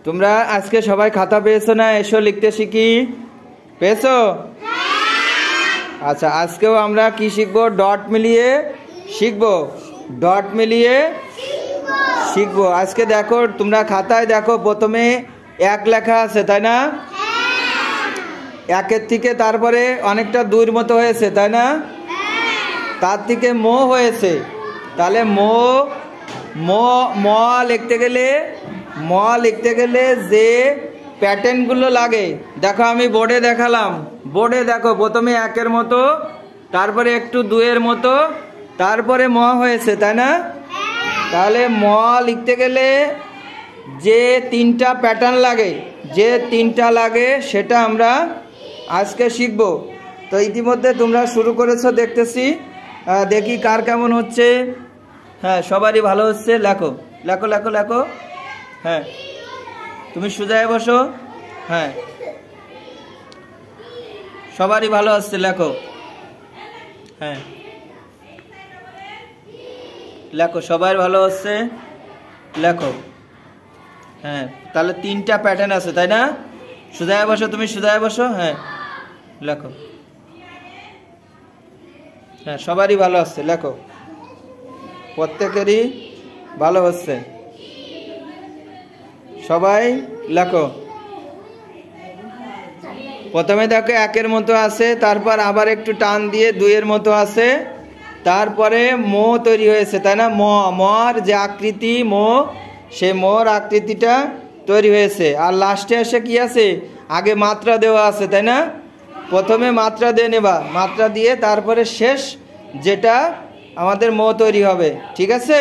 তোমরা আজকে সবাই খাতা পেয়েছো না? এসো লিখতে শিখি। পেয়েছো? আচ্ছা, আজকেও আমরা কি শিখবো? ডট মিলিয়ে শিখবো। ডট মিলিয়ে শিখবো। আজকে দেখো, তোমরা খাতায় দেখো প্রথমে এক লেখা আছে, তাই না? একের থেকে তারপরে অনেকটা দুইয়ের মতো হয়েছে, তাই না? তার থেকে মো হয়েছে। তাহলে ম লিখতে গেলে যে প্যাটার্নগুলো লাগে দেখো, আমি বোর্ডে দেখালাম। বোর্ডে দেখো, প্রথমে একের মতো, তারপরে একটু দুইয়ের মতো, তারপরে ম হয়েছে, তাই না? তাহলে ম লিখতে গেলে যে তিনটা প্যাটার্ন লাগে, সেটা আমরা আজকে শিখব। তো ইতিমধ্যে তোমরা শুরু করেছো দেখতেছি। দেখি কার কেমন হচ্ছে। হ্যাঁ, সবারই ভালো হচ্ছে। লেখো লেখো লেখো লেখো। হ্যাঁ, তুমি সোজায় বসো। হ্যাঁ, সবারই ভালো হচ্ছে, লেখো। হ্যাঁ, লেখো, সবাই ভালো হচ্ছে, লেখো। হ্যাঁ, তাহলে তিনটা প্যাটার্ন আছে, তাই না? সোজায় বসো, তুমি সোজায় বসো। হ্যাঁ, লেখো। হ্যাঁ, সবারই ভালো হচ্ছে, লেখো। প্রত্যেকেরই ভালো হচ্ছে, সবাই লেখো। প্রথমে দেখো একের মতো আছে, তারপর আবার একটু টান দিয়ে দুইয়ের মতো আছে, তারপরে মো তৈরি হয়েছে, তাই না? মর যে আকৃতি, সে মোর আকৃতিটা তৈরি হয়েছে। আর লাস্টে এসে কি আছে? আগে মাত্রা দেওয়া আছে, তাই না? প্রথমে মাত্রা দিয়ে নেবা, মাত্রা দিয়ে তারপরে শেষ যেটা আমাদের মো তৈরি হবে। ঠিক আছে?